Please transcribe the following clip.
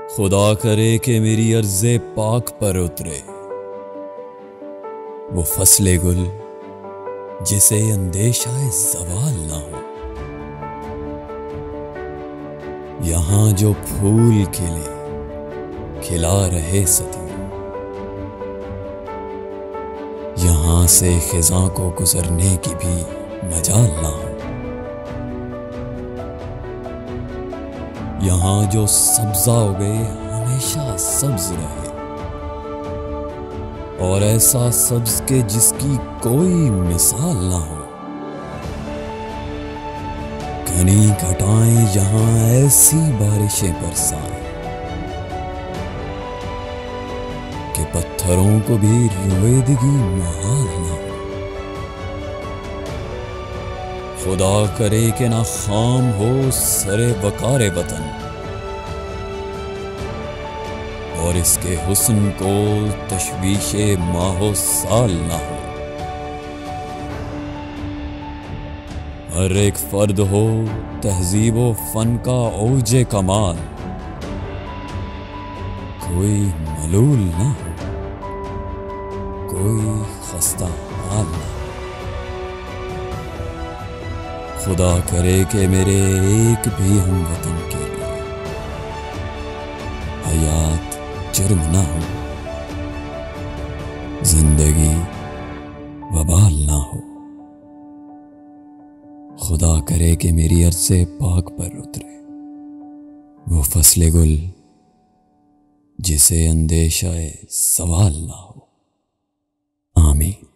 خدا کرے کہ میری عرض پاک پر اترے وہ فصل گل جسے اندیشہ زوال نہ ہو۔ یہاں جو پھول کھلے کھلا رہے صدیوں، یہاں سے خزاں کو گزرنے کی بھی مجال نہ ہو۔ یہاں جو سبزہ اگے ہمیشہ سبز رہے، اور ایسا سبز کے جس کی کوئی مثال نہ ہو۔ گھنی گھٹائیں یہاں ایسی بارشیں برسائیں کہ پتھروں کو بھی رویدگی محال نہ ہو۔ خدا کرے کہ نہ خام ہو سرے وقار وطن، اور اس کے حسن کو تشویش ماہ و سال نہ ہو۔ ہر ایک فرد ہو تہذیب و فن کا اوج کمال، کوئی ملول نہ ہو، کوئی خستہ حال نہ ہو۔ خدا کرے کہ میرے ایک بھی ہم وطن کے لیے حیات جرم نہ ہو، زندگی وبال نہ ہو۔ خدا کرے کہ میری عرض پاک پر اترے وہ فصل گل جسے اندیشہ زوال نہ ہو۔ آمین۔